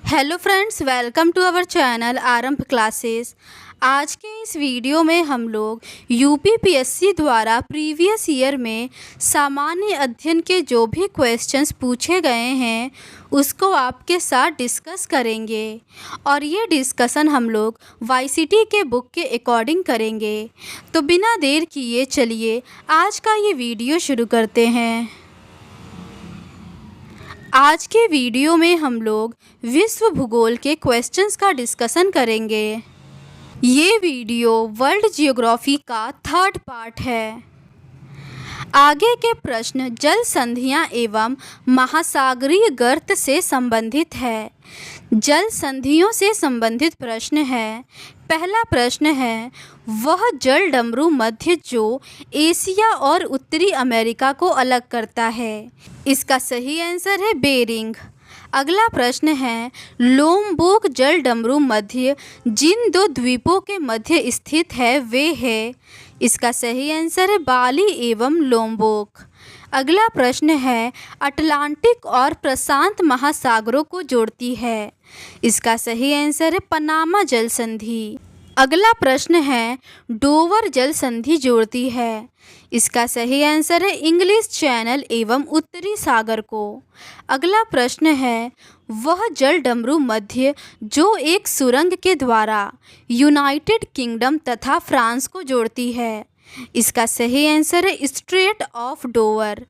Hello friends, welcome to our channel Aarambh classes. आज के इस वीडियो में हम लोग यूपीपीएससी द्वारा प्रीवियस ईयर में सामान्य अध्ययन के जो भी क्वेश्चंस पूछे गए हैं उसको आपके साथ डिस्कस करेंगे और ये डिस्कशन हम लोग वाईसीटी के बुक के अकॉर्डिंग करेंगे। तो बिना देर किए चलिए आज का ये वीडियो शुरू करते हैं। आज के वीडियो में हम लोग विश्व भूगोल के क्वेश्चंस का डिस्कशन करेंगे। ये वीडियो वर्ल्ड जियोग्राफी का थर्ड पार्ट है। आगे के प्रश्न जल संधियां एवं महासागरीय गर्त से संबंधित है। जल संधियों से संबंधित प्रश्न है। पहला प्रश्न है, वह जल डमरू मध्य जो एशिया और उत्तरी अमेरिका को अलग करता है। इसका सही आंसर है बेरिंग। अगला प्रश्न है, लोमबोक जल डमरू मध्य जिन दो द्वीपों के मध्य स्थित है वे है। इसका सही आंसर है बाली एवं लोमबोक। अगला प्रश्न है, अटलांटिक और प्रशांत महासागरों को जोड़ती है। इसका सही आंसर है पनामा जल संधि। अगला प्रश्न है, डोवर जल संधि जोड़ती है। इसका सही आंसर है इंग्लिश चैनल एवं उत्तरी सागर को। अगला प्रश्न है, वह जल डमरू मध्य जो एक सुरंग के द्वारा यूनाइटेड किंगडम तथा फ्रांस को जोड़ती है। इसका सही आंसर है स्ट्रेट ऑफ डोवर।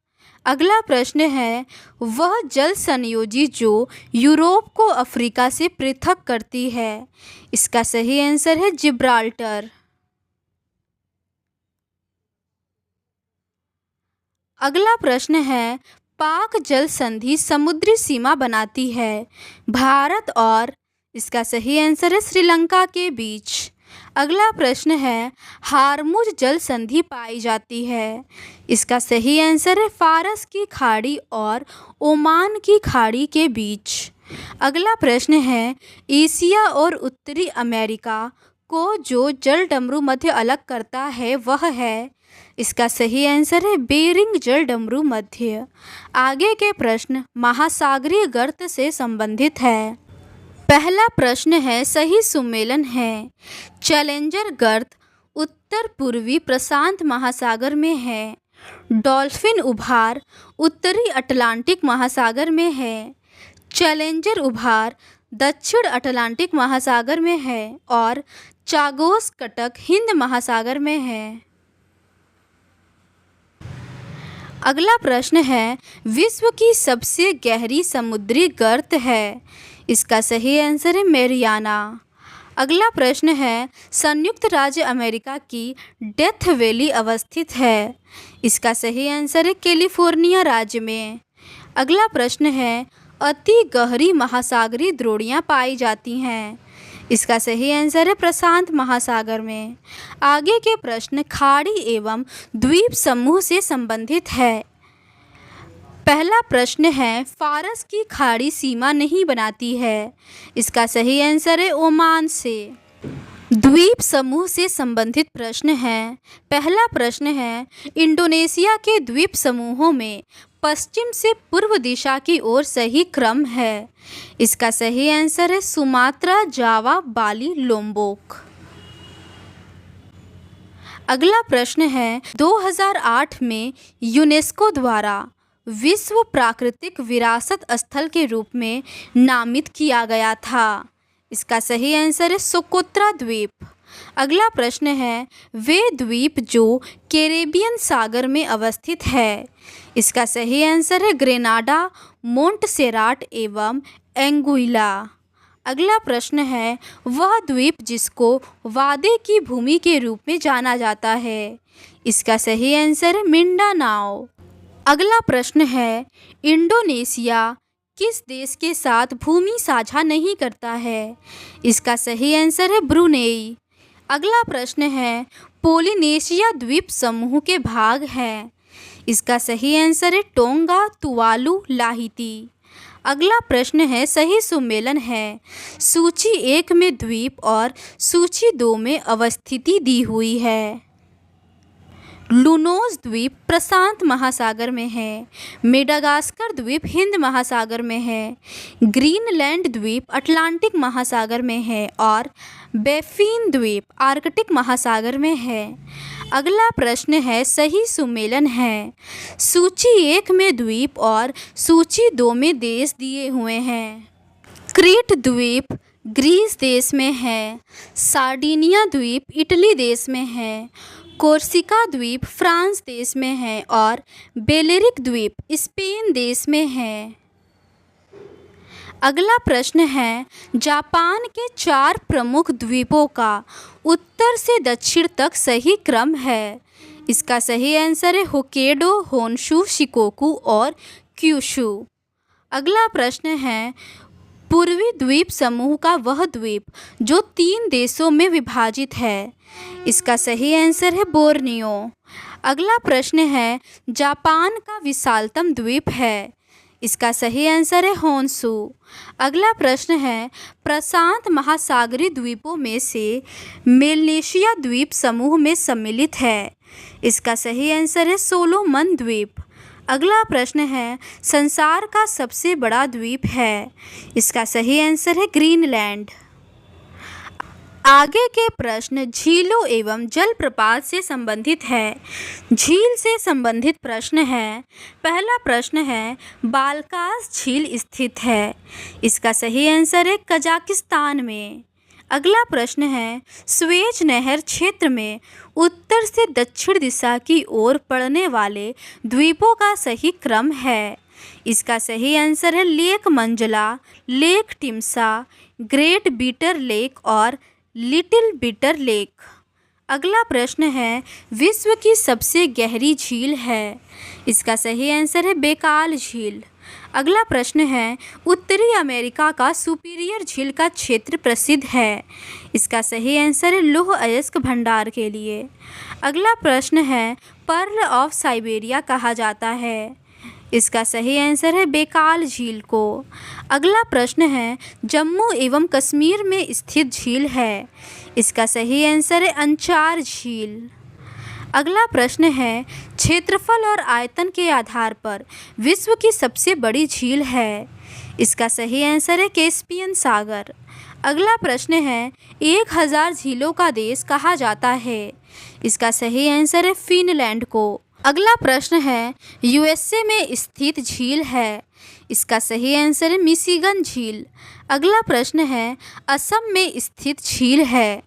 अगला प्रश्न है, वह जल संयोजी जो यूरोप को अफ्रीका से पृथक करती है। इसका सही आंसर है जिब्राल्टर। अगला प्रश्न है, पाक जल संधि समुद्री सीमा बनाती है भारत और इसका सही आंसर है श्रीलंका के बीच। अगला प्रश्न है, हारमुज जल संधि पाई जाती है। इसका सही आंसर है फारस की खाड़ी और ओमान की खाड़ी के बीच। अगला प्रश्न है, एशिया और उत्तरी अमेरिका को जो जल डमरू मध्य अलग करता है वह है। इसका सही आंसर है बेरिंग जल डमरू मध्य। आगे के प्रश्न महासागरीय गर्त से संबंधित है। पहला प्रश्न है, सही सुमेलन है। चैलेंजर गर्त उत्तर पूर्वी प्रशांत महासागर में है। डॉल्फिन उभार उत्तरी अटलांटिक महासागर में है। चैलेंजर उभार दक्षिण अटलांटिक महासागर में है और चागोस कटक हिंद महासागर में है। अगला प्रश्न है, विश्व की सबसे गहरी समुद्री गर्त है। इसका सही आंसर है मैरियाना। अगला प्रश्न है, संयुक्त राज्य अमेरिका की डेथ वैली अवस्थित है। इसका सही आंसर है कैलिफोर्निया राज्य में। अगला प्रश्न है, अति गहरी महासागरीय द्रोणियां पाई जाती हैं। इसका सही आंसर है प्रशांत महासागर में। आगे के प्रश्न खाड़ी एवं द्वीप समूह से संबंधित है। पहला प्रश्न है, फारस की खाड़ी सीमा नहीं बनाती है। इसका सही आंसर है ओमान से। द्वीप समूह से संबंधित प्रश्न है। पहला प्रश्न है, इंडोनेशिया के द्वीप समूहों में पश्चिम से पूर्व दिशा की ओर सही क्रम है। इसका सही आंसर है सुमात्रा, जावा, बाली, लोम्बोक। अगला प्रश्न है, 2008 में यूनेस्को द्वारा विश्व प्राकृतिक विरासत स्थल के रूप में नामित किया गया था। इसका सही आंसर है सोकोत्रा द्वीप। अगला प्रश्न है, वे द्वीप जो कैरेबियन सागर में अवस्थित है। इसका सही आंसर है ग्रेनाडा, मोंटसेराट एवं एंगुइला। अगला प्रश्न है, वह द्वीप जिसको वादे की भूमि के रूप में जाना जाता है। इसका सही आंसर है मिंडानाओ। अगला प्रश्न है, इंडोनेशिया किस देश के साथ भूमि साझा नहीं करता है। इसका सही आंसर है ब्रुनेई। अगला प्रश्न है, पोलिनेशिया द्वीप समूह के भाग हैं। इसका सही आंसर है टोंगा, तुवालू, लाहिती। अगला प्रश्न है, सही सुमेलन है। सूची 1 में द्वीप और सूची 2 में अवस्थिति दी हुई है। लुनोज द्वीप प्रशांत महासागर में है। मेडागास्कर द्वीप हिंद महासागर में है। ग्रीनलैंड द्वीप अटलांटिक महासागर में है और बैफिन द्वीप आर्कटिक महासागर में है। अगला प्रश्न है सही सुमेलन है। सूची 1 में द्वीप और सूची 2 में देश दिए हुए हैं। क्रीट द्वीप ग्रीस देश में है। सार्डिनिया द्वीप इटली देश में है। कोर्सिका द्वीप फ्रांस देश में है और बेलेरिक द्वीप स्पेन देश में है। अगला प्रश्न है जापान के 4 प्रमुख द्वीपों का उत्तर से दक्षिण तक सही क्रम है। इसका सही आंसर है होक्काइडो, होन्शु, शिकोकू और क्यूशु। अगला प्रश्न है पूर्वी द्वीप समूह का वह द्वीप जो 3 देशों में विभाजित है। इसका सही आंसर है बोर्नियो। अगला प्रश्न है जापान का विशालतम द्वीप है। इसका सही आंसर है होन्शु। अगला प्रश्न है प्रशांत महासागरीय द्वीपों में से मेलनेशिया द्वीप समूह में सम्मिलित है। इसका सही आंसर है सोलोमन द्वीप। अगला प्रश्न है संसार का सबसे बड़ा द्वीप है। इसका सही आंसर है ग्रीनलैंड। आगे के प्रश्न झीलों एवं जलप्रपात से संबंधित है। झील से संबंधित प्रश्न है। पहला प्रश्न है बालकास झील स्थित है। इसका सही आंसर है कजाकिस्तान में। अगला प्रश्न है स्वेज नहर क्षेत्र में उत्तर से दक्षिण दिशा की ओर पड़ने वाले द्वीपों का सही क्रम है। इसका सही आंसर है lake Manzala, lake Timsah, great bitter lake और लिटिल बीटर लेक। अगला प्रश्न है विश्व की सबसे गहरी झील है। इसका सही आंसर है बेकाल झील। अगला प्रश्न है उत्तरी अमेरिका का सुपीरियर झील का क्षेत्र प्रसिद्ध है। इसका सही आंसर है लौह अयस्क भंडार के लिए। अगला प्रश्न है पर्ल ऑफ साइबेरिया कहा जाता है। इसका सही आंसर है बेकाल झील को। अगला प्रश्न है जम्मू एवं कश्मीर में स्थित झील है। इसका सही आंसर है अंचार झील। अगला प्रश्न है क्षेत्रफल और आयतन के आधार पर विश्व की सबसे बड़ी झील है। इसका सही आंसर है कैस्पियन सागर। अगला प्रश्न है 1000 झीलों का देश कहा जाता है। इसका सही आंसर है फिनलैंड को। अगला प्रश्न है यूएसए में स्थित झील है। इसका सही आंसर है मिशिगन झील। अगला प्रश्न है असम में स्थित झील है।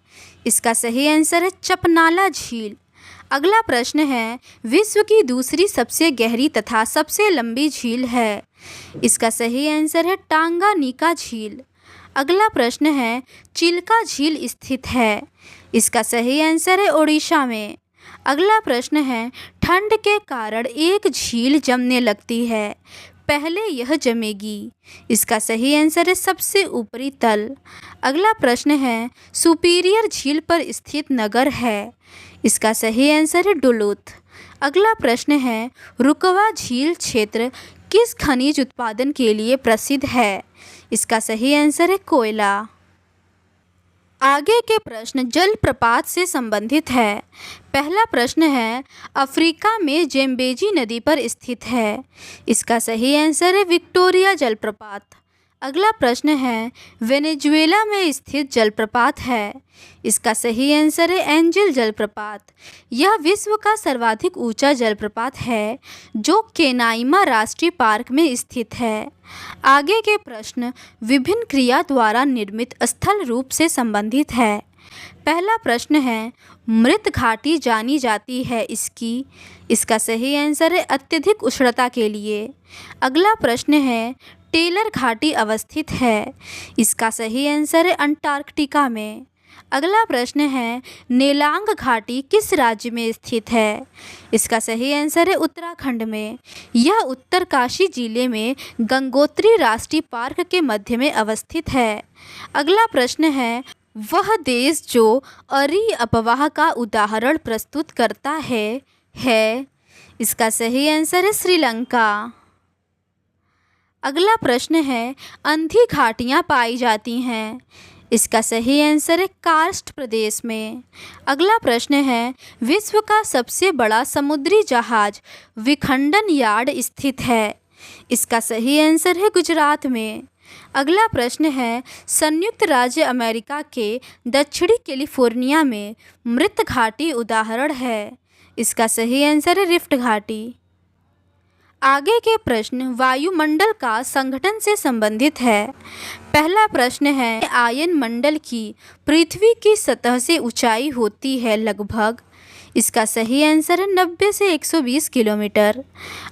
इसका सही आंसर है चपनाला झील। अगला प्रश्न है विश्व की दूसरी सबसे गहरी तथा सबसे लंबी झील है। इसका सही आंसर है टांगानिका झील। अगला प्रश्न है चिल्का झील स्थित है। इसका सही आंसर है ओडिशा में। अगला प्रश्न है ठंड के कारण एक झील जमने लगती है, पहले यह जमेगी। इसका सही आंसर है सबसे ऊपरी तल। अगला प्रश्न है सुपीरियर झील पर स्थित नगर है। इसका सही आंसर है डुलुथ। अगला प्रश्न है रुकवा झील क्षेत्र किस खनिज उत्पादन के लिए प्रसिद्ध है। इसका सही आंसर है कोयला। आगे के प्रश्न जलप्रपात से संबंधित है। पहला प्रश्न है अफ्रीका में जेम्बेजी नदी पर स्थित है। इसका सही आंसर है विक्टोरिया जलप्रपात। अगला प्रश्न है वेनेजुएला में स्थित जलप्रपात है। इसका सही आंसर है एंजल जलप्रपात। यह विश्व का सर्वाधिक ऊंचा जलप्रपात है जो केनाइमा राष्ट्रीय पार्क में स्थित है। आगे के प्रश्न विभिन्न क्रिया द्वारा निर्मित स्थल रूप से संबंधित है। पहला प्रश्न है मृत घाटी जानी जाती है इसका सही आंसर है अत्यधिक उष्णता के लिए। अगला प्रश्न है टेलर घाटी अवस्थित है। इसका सही आंसर है अंटार्कटिका में। अगला प्रश्न है नेलांग घाटी किस राज्य में स्थित है। इसका सही आंसर है उत्तराखंड में। यह उत्तरकाशी जिले में गंगोत्री राष्ट्रीय पार्क के मध्य में अवस्थित है। अगला प्रश्न है वह देश जो अरी अपवाह का उदाहरण प्रस्तुत करता है। इसका सही आंसर है श्रीलंका। अगला प्रश्न है अंधी घाटियाँ पाई जाती हैं। इसका सही आंसर है कार्स्ट प्रदेश में। अगला प्रश्न है, विश्व का सबसे बड़ा समुद्री जहाज विखंडन यार्ड स्थित है। इसका सही आंसर है गुजरात में। अगला प्रश्न है, संयुक्त राज्य अमेरिका के दक्षिणी कैलिफोर्निया में मृत घाटी उदाहरण है। इसका सही आंसर है रिफ्ट घाटी। आगे के प्रश्न वायुमंडल का संगठन से संबंधित है। पहला प्रश्न है, आयन मंडल की पृथ्वी की सतह से ऊंचाई होती है लगभग। इसका सही आंसर है 90 से 120 किलोमीटर।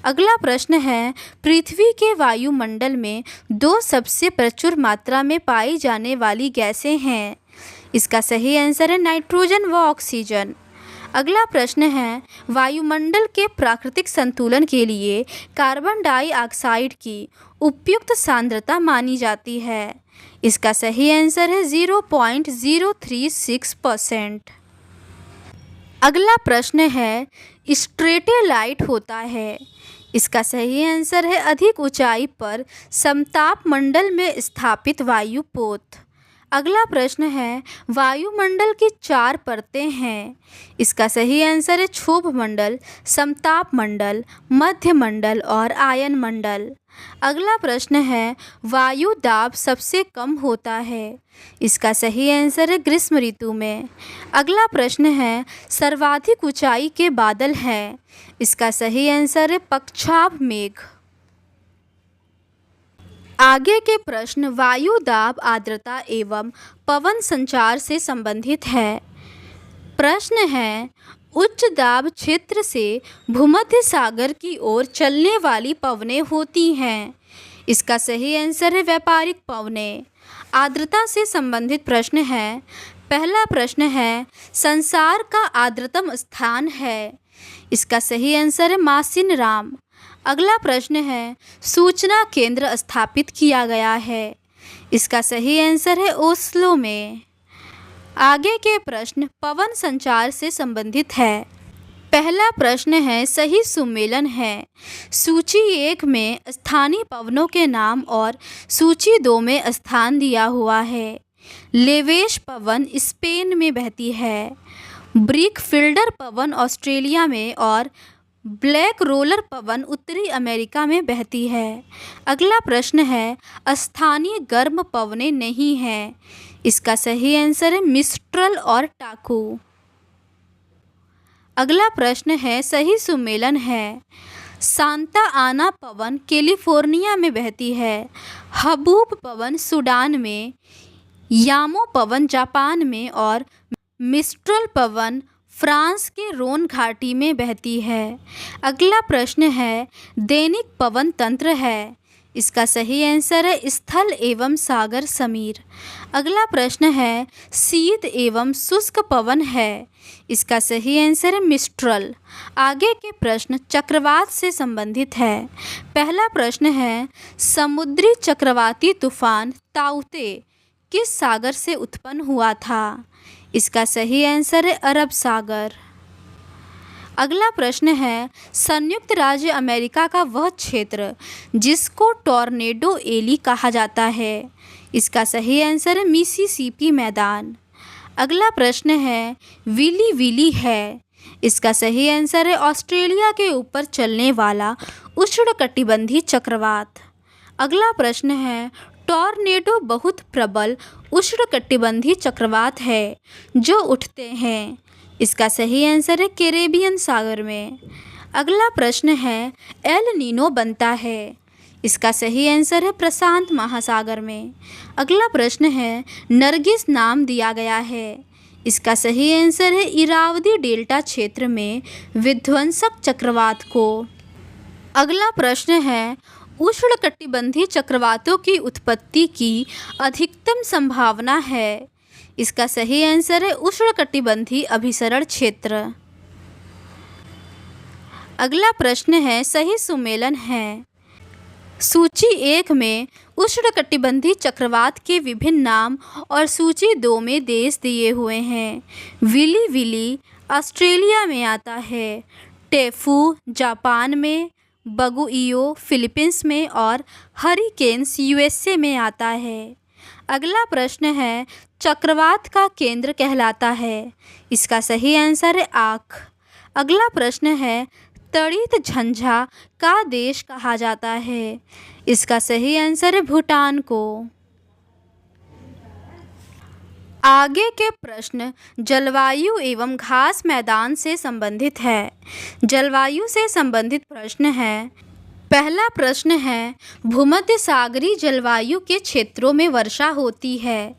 अगला प्रश्न है, पृथ्वी के वायुमंडल में दो सबसे प्रचुर मात्रा में पाई जाने वाली गैसें हैं। इसका सही आंसर है नाइट्रोजन व ऑक्सीजन। अगला प्रश्न है, वायुमंडल के प्राकृतिक संतुलन के लिए कार्बन डाइऑक्साइड की उपयुक्त सांद्रता मानी जाती है। इसका सही आंसर है 0.036%। अगला प्रश्न है, स्ट्रेटेलाइट होता है। इसका सही आंसर है अधिक ऊंचाई पर समताप मंडल में स्थापित वायुपोत। अगला प्रश्न है, वायुमंडल की 4 परतें हैं। इसका सही आंसर है क्षोभ मंडल, समताप मंडल, मध्य मंडल और आयन मंडल। अगला प्रश्न है, वायु दाब सबसे कम होता है। इसका सही आंसर है ग्रीष्म ऋतु में। अगला प्रश्न है, सर्वाधिक ऊंचाई के बादल हैं। इसका सही आंसर है पक्षाभ मेघ। आगे के प्रश्न वायु दाब आर्द्रता एवं पवन संचार से संबंधित है। प्रश्न है, उच्च दाब क्षेत्र से भूमध्य सागर की ओर चलने वाली पवनें होती हैं। इसका सही आंसर है व्यापारिक पवनें। आर्द्रता से संबंधित प्रश्न है। पहला प्रश्न है, संसार का आर्द्रतम स्थान है। इसका सही आंसर है मासिनराम। अगला प्रश्न है, सूचना केंद्र स्थापित किया गया है। इसका सही आंसर है ओस्लो में। आगे के प्रश्न पवन संचार से संबंधित है। पहला प्रश्न है, सही सुमेलन है। सूची 1 में स्थानीय पवनों के नाम और सूची 2 में स्थान दिया हुआ है। लेवेश पवन स्पेन में बहती है, ब्रिक फील्डर पवन ऑस्ट्रेलिया में और ब्लैक रोलर पवन उत्तरी अमेरिका में बहती है। अगला प्रश्न है, स्थानीय गर्म पवनें नहीं हैं। इसका सही आंसर है मिस्ट्रल और टाकू। अगला प्रश्न है, सही सुमेलन है। सांता आना पवन कैलिफोर्निया में बहती है, हबूब पवन सूडान में, यामो पवन जापान में और मिस्ट्रल पवन फ्रांस के रोन घाटी में बहती है। अगला प्रश्न है, दैनिक पवन तंत्र है। इसका सही आंसर है स्थल एवं सागर समीर। अगला प्रश्न है, शीत एवं शुष्क पवन है। इसका सही आंसर है मिस्ट्रल। आगे के प्रश्न चक्रवात से संबंधित है। पहला प्रश्न है, समुद्री चक्रवाती तूफान ताउते किस सागर से उत्पन्न हुआ था। इसका सही आंसर है अरब सागर। अगला प्रश्न है, संयुक्त राज्य अमेरिका का वह क्षेत्र जिसको टॉर्नेडो एली कहा जाता है। इसका सही आंसर है मिसिसिपी मैदान। अगला प्रश्न है, विली विली है। इसका सही आंसर है ऑस्ट्रेलिया के ऊपर चलने वाला उष्णकटिबंधीय चक्रवात। अगला प्रश्न है, टॉर्नेडो बहुत प्रबल उष्णकटिबंधीय चक्रवात है जो उठते हैं। इसका सही आंसर है कैरेबियन सागर में। अगला प्रश्न है, एल नीनो बनता है। इसका सही आंसर है प्रशांत महासागर में। अगला प्रश्न है, नरगिस नाम दिया गया है। इसका सही आंसर है इरावदी डेल्टा क्षेत्र में विध्वंसक चक्रवात को। अगला प्रश्न है, उष्णकटिबंधीय चक्रवातों की उत्पत्ति की अधिकतम संभावना है। इसका सही आंसर है उष्णकटिबंधीय अभिसरण क्षेत्र। अगला प्रश्न है, सही सुमेलन है। सूची 1 में उष्णकटिबंधीय चक्रवात के विभिन्न नाम और सूची 2 में देश दिए हुए हैं। विली विली ऑस्ट्रेलिया में आता है, टेफू जापान में, बगुइयो फिलीपींस में और हरिकेन्स यूएसए में आता है। अगला प्रश्न है चक्रवात का केंद्र कहलाता है। इसका सही आंसर है आँख। अगला प्रश्न है तड़ित झंझा का देश कहा जाता है। इसका सही आंसर है भूटान को। आगे के प्रश्न जलवायु एवं घास मैदान से संबंधित है। जलवायु से संबंधित प्रश्न है। पहला प्रश्न है भूमध्य सागरीय जलवायु के क्षेत्रों में वर्षा होती है।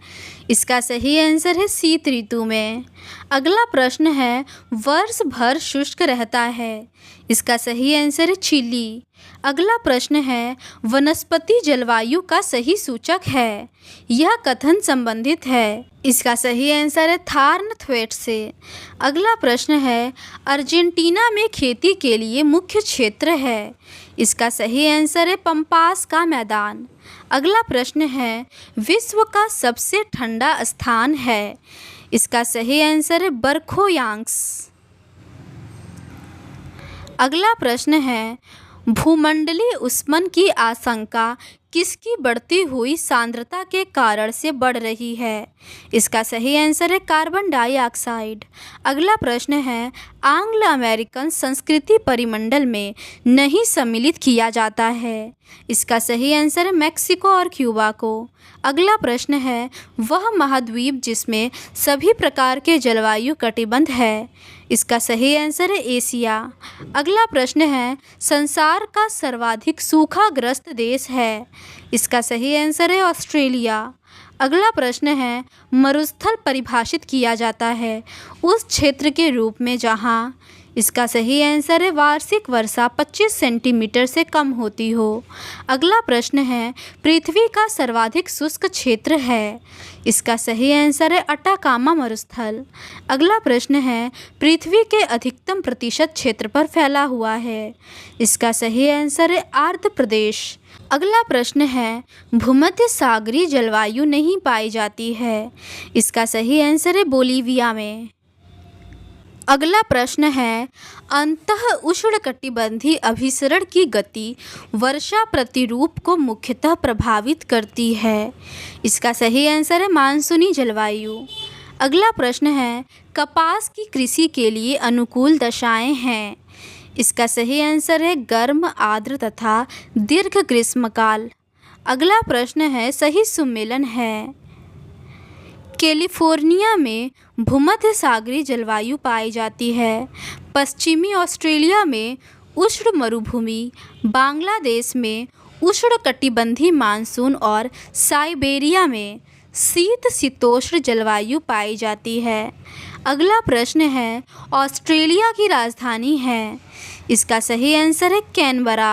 इसका सही आंसर है शीत ऋतु में। अगला प्रश्न है वर्ष भर शुष्क रहता है। इसका सही आंसर है चिली। अगला प्रश्न है वनस्पति जलवायु का सही सूचक है। यह कथन संबंधित है। इसका सही आंसर है थार्न थ्वेट से। अगला प्रश्न है अर्जेंटीना में खेती के लिए मुख्य क्षेत्र है। इसका सही आंसर है पंपास का मैदान। अगला प्रश्न है विश्व का सबसे ठंडा स्थान है। इसका सही आंसर है बरखोयांग्स। अगला प्रश्न है भूमंडलीय ऊष्मन की आशंका किसकी बढ़ती हुई सांद्रता के कारण से बढ़ रही है। इसका सही आंसर है कार्बन डाइऑक्साइड। अगला प्रश्न है एंग्लो अमेरिकन संस्कृति परिमंडल में नहीं सम्मिलित किया जाता है। इसका सही आंसर है मैक्सिको और क्यूबा को। अगला प्रश्न है वह महाद्वीप जिसमें सभी प्रकार के जलवायु कटिबंध है। इसका सही आंसर है एशिया। अगला प्रश्न है संसार का सर्वाधिक सूखाग्रस्त देश है। इसका सही आंसर है ऑस्ट्रेलिया। अगला प्रश्न है मरुस्थल परिभाषित किया जाता है उस क्षेत्र के रूप में जहाँ। इसका सही आंसर है वार्षिक वर्षा 25 सेंटीमीटर से कम होती हो। अगला प्रश्न है पृथ्वी का सर्वाधिक शुष्क क्षेत्र है। इसका सही आंसर है अटाकामा मरुस्थल। अगला प्रश्न है पृथ्वी के अधिकतम प्रतिशत क्षेत्र पर फैला हुआ है। इसका सही आंसर है आर्द्र प्रदेश। अगला प्रश्न है भूमध्य सागरीय जलवायु नहीं पाई जाती है। इसका सही आंसर है बोलीविया में। अगला प्रश्न है अंतः उष्णकटिबंधीय अभिसरण की गति वर्षा प्रतिरूप को मुख्यतः प्रभावित करती है। इसका सही आंसर है मानसूनी जलवायु। अगला प्रश्न है कपास की कृषि के लिए अनुकूल दशाएं हैं। इसका सही आंसर है गर्म आर्द्र तथा दीर्घ ग्रीष्मकाल। अगला प्रश्न है सही सुमेलन है। कैलिफोर्निया में भूमध्य सागरीय जलवायु पाई जाती है। पश्चिमी ऑस्ट्रेलिया में उष्ण मरुभूमि, बांग्लादेश में उष्णकटिबंधीय मानसून और साइबेरिया में शीतोष्ण जलवायु पाई जाती है। अगला प्रश्न है ऑस्ट्रेलिया की राजधानी है। इसका सही आंसर है कैनबरा।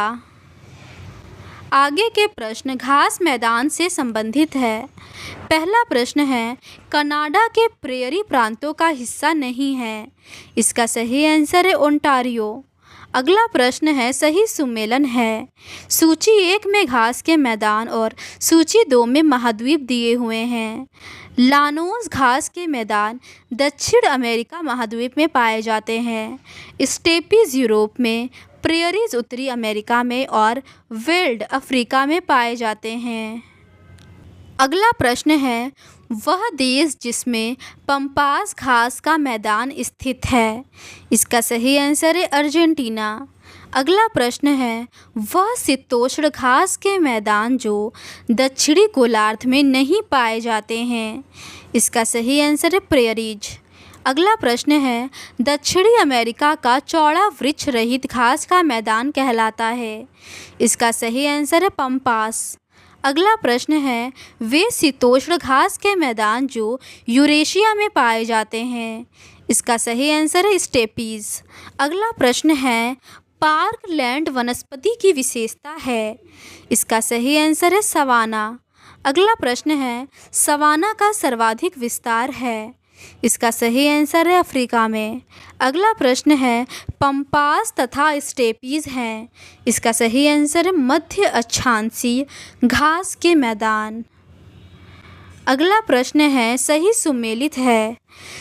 आगे के प्रश्न घास मैदान से संबंधित है। पहला प्रश्न है कनाडा के प्रेयरी प्रांतों का हिस्सा नहीं है। इसका सही आंसर है ओंटारियो। अगला प्रश्न है सही सुमेलन है। सूची 1 में घास के मैदान और सूची 2 में महाद्वीप दिए हुए हैं। लानोस घास के मैदान दक्षिण अमेरिका महाद्वीप में पाए जाते हैं। स्टेपीज यूरोप में, प्रेयरीज उत्तरी अमेरिका में और वेल्ड अफ्रीका में पाए जाते हैं। अगला प्रश्न है वह देश जिसमें पंपास घास का मैदान स्थित है। इसका सही आंसर है अर्जेंटीना। अगला प्रश्न है वह शीतोष्ण घास के मैदान जो दक्षिणी गोलार्ध में नहीं पाए जाते हैं। इसका सही आंसर है प्रेयरीज। अगला प्रश्न है दक्षिणी अमेरिका का चौड़ा वृक्ष रहित घास का मैदान कहलाता है। इसका सही आंसर है पंपास। अगला प्रश्न है वे शीतोष्ण घास के मैदान जो यूरेशिया में पाए जाते हैं। इसका सही आंसर है स्टेपीज। अगला प्रश्न है पार्क लैंड वनस्पति की विशेषता है। इसका सही आंसर है सवाना। अगला प्रश्न है सवाना का सर्वाधिक विस्तार है। इसका सही आंसर है अफ्रीका में। अगला प्रश्न है पंपास तथा स्टेपीज हैं। इसका सही आंसर है मध्य अक्षांशीय घास के मैदान। अगला प्रश्न है सही सुमेलित है।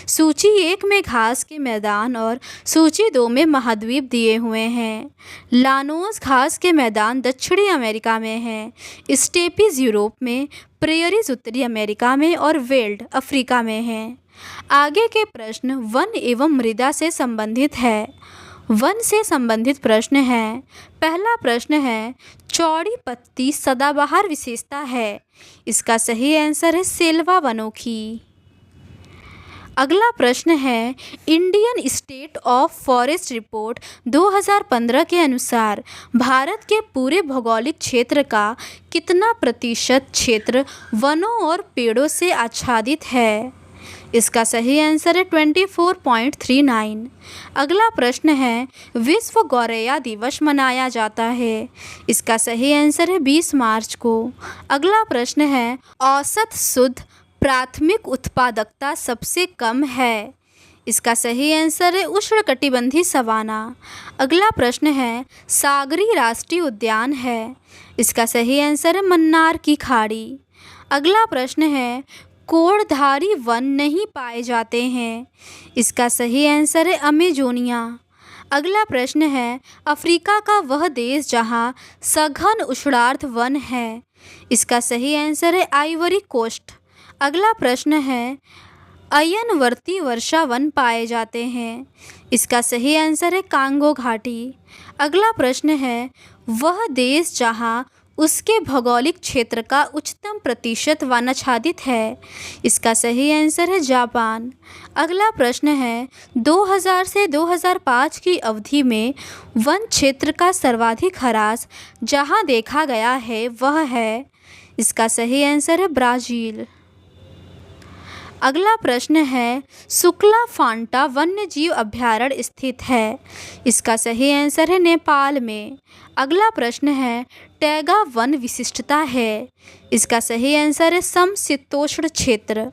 सूची 1 में घास के मैदान और सूची 2 में महाद्वीप दिए हुए हैं। लानोस घास के मैदान दक्षिणी अमेरिका में है, स्टेपीज यूरोप में, प्रेयरीज उत्तरी अमेरिका में और वेल्ड अफ्रीका में है। आगे के प्रश्न वन एवं मृदा से संबंधित है। वन से संबंधित प्रश्न है। पहला प्रश्न है चौड़ी पत्ती सदाबहार विशेषता है। इसका सही आंसर है सेल्वा वनों की। अगला प्रश्न है Indian state of forest report 2015 के अनुसार भारत के पूरे भौगोलिक क्षेत्र का कितना प्रतिशत क्षेत्र वनों और पेड़ों से आच्छादित है। इसका सही आंसर है 24.39। अगला प्रश्न है विश्व गौरैया दिवस मनाया जाता है। इसका सही आंसर है 20 मार्च को। अगला प्रश्न है औसत शुद्ध प्राथमिक उत्पादकता सबसे कम है। इसका सही आंसर है उष्णकटिबंधीय सवाना। अगला प्रश्न है सागरी राष्ट्रीय उद्यान है। इसका सही आंसर है मन्नार की खाड़ी। अगला प्रश्न है कोड़धारी वन नहीं पाए जाते हैं। इसका सही आंसर है अमेजोनिया। अगला प्रश्न है अफ्रीका का वह देश जहां सघन उष्णार्थ वन है। इसका सही आंसर है आइवरी कोस्ट। अगला प्रश्न है अयनवर्ती वर्षा वन पाए जाते हैं। इसका सही आंसर है कांगो घाटी। अगला प्रश्न है वह देश जहां उसके भौगोलिक क्षेत्र का उच्चतम प्रतिशत वनाच्छादित है। इसका सही आंसर है जापान। अगला प्रश्न है 2000 से 2005 की अवधि में वन क्षेत्र का सर्वाधिक ह्रास जहां देखा गया है वह है। इसका सही आंसर है ब्राज़ील। अगला प्रश्न है शुक्ला फांटा वन्य जीव अभयारण्य स्थित है। इसका सही आंसर है नेपाल में। अगला प्रश्न है टैगा वन विशिष्टता है। इसका सही आंसर है समशीतोष्ण क्षेत्र।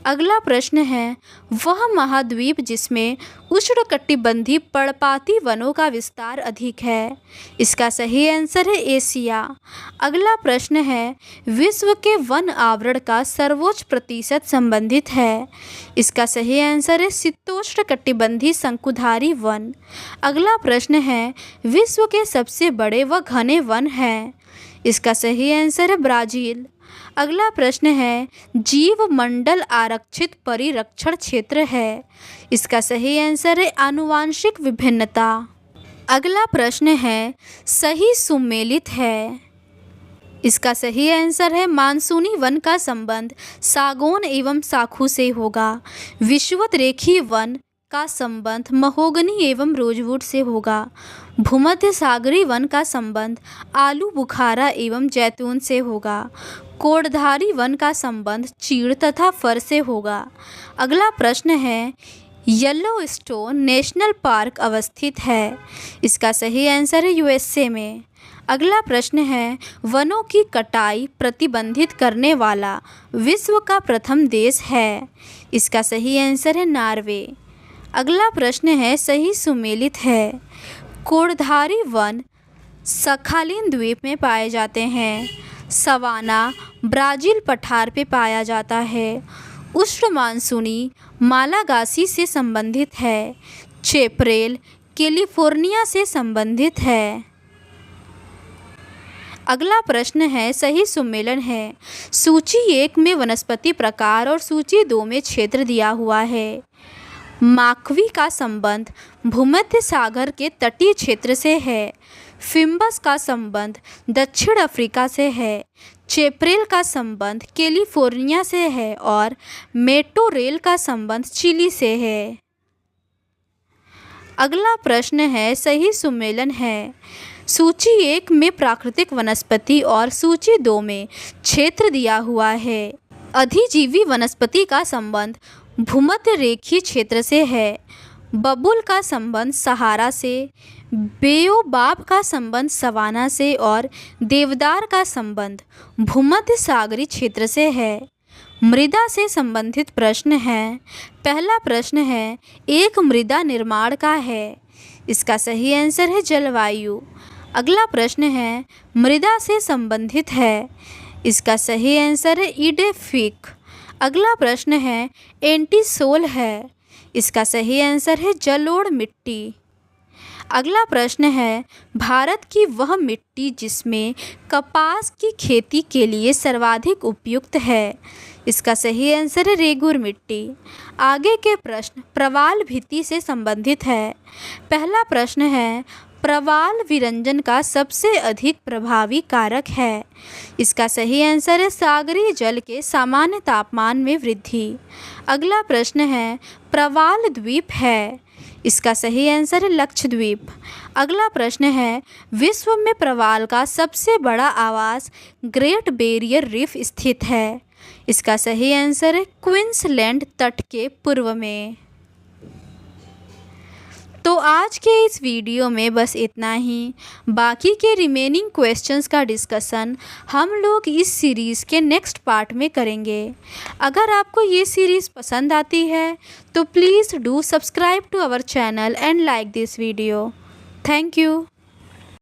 अगला प्रश्न है वह महाद्वीप जिसमें उष्णकटिबंधीय पर्णपाती वनों का विस्तार अधिक है। इसका सही आंसर है एशिया। अगला प्रश्न है विश्व के वन आवरण का सर्वोच्च प्रतिशत संबंधित है। इसका सही आंसर है शीतोष्णकटिबंधीय शंकुधारी वन। अगला प्रश्न है विश्व के सबसे बड़े व घने वन हैं। इसका सही आंसर है ब्राज़ील। अगला प्रश्न है जीव मंडल आरक्षित परिरक्षण क्षेत्र है। इसका सही आंसर है आनुवांशिक विभिन्नता। अगला प्रश्न है सही सुमेलित है। इसका सही आंसर है मानसूनी वन का संबंध सागौन एवं साखू से होगा। विषुवत रेखीय वन का संबंध महोगनी एवं रोजवुड से होगा। भूमध्य सागरीय वन का संबंध आलू बुखारा एवं जैतून से होगा। कोड़धारी वन का संबंध चीड़ तथा फर से होगा। अगला प्रश्न है येलोस्टोन नेशनल पार्क अवस्थित है। इसका सही आंसर है यूएसए में। अगला प्रश्न है वनों की कटाई प्रतिबंधित करने वाला विश्व का प्रथम देश है। इसका सही आंसर है नॉर्वे। अगला प्रश्न है सही सुमेलित है। कोड़धारी वन सखालिन द्वीप में पाए जाते हैं। सवाना ब्राज़ील पठार पे पाया जाता है। उष्ण मानसूनी मालागासी से संबंधित है। चेपरेल कैलिफोर्निया से संबंधित है। अगला प्रश्न है सही सुमेलन है। सूची 1 में वनस्पति प्रकार और सूची 2 में क्षेत्र दिया हुआ है। माकवी का संबंध भूमध्य सागर के तटीय क्षेत्र से है। फिम्बस का संबंध दक्षिण अफ्रीका से है। चेपरेल का संबंध कैलिफोर्निया से है और मेटोरेल का संबंध चिली से है। अगला प्रश्न है सही सुमेलन है। सूची 1 में प्राकृतिक वनस्पति और सूची 2 में क्षेत्र दिया हुआ है। अधिजीवी वनस्पति का संबंध भूमध्य रेखीय क्षेत्र से है। बबूल का संबंध सहारा से, बेओबाब का संबंध सवाना से और देवदार का संबंध भूमध्य सागरीय क्षेत्र से है। मृदा से संबंधित प्रश्न है। पहला प्रश्न है एक मृदा निर्माण का है। इसका सही आंसर है जलवायु। अगला प्रश्न है मृदा से संबंधित है। इसका सही आंसर है ईडेफिक। अगला प्रश्न है एंटीसोल है। इसका सही आंसर है जलोढ़ मिट्टी। अगला प्रश्न है भारत की वह मिट्टी जिसमें कपास की खेती के लिए सर्वाधिक उपयुक्त है। इसका सही आंसर है रेगुर मिट्टी। आगे के प्रश्न प्रवाल भित्ति से संबंधित है। पहला प्रश्न है प्रवाल विरंजन का सबसे अधिक प्रभावी कारक है। इसका सही आंसर है सागरीय जल के सामान्य तापमान में वृद्धि। अगला प्रश्न है प्रवाल द्वीप है। इसका सही आंसर है लक्षद्वीप। अगला प्रश्न है विश्व में प्रवाल का सबसे बड़ा आवास ग्रेट बैरियर रीफ स्थित है। इसका सही आंसर है क्वींसलैंड तट के पूर्व में। तो आज के इस वीडियो में बस इतना ही। बाकी के रिमेनिंग क्वेश्चंस का डिस्कशन हम लोग इस सीरीज़ के नेक्स्ट पार्ट में करेंगे। अगर आपको ये सीरीज़ पसंद आती है तो please do subscribe to our channel and like this video. Thank you.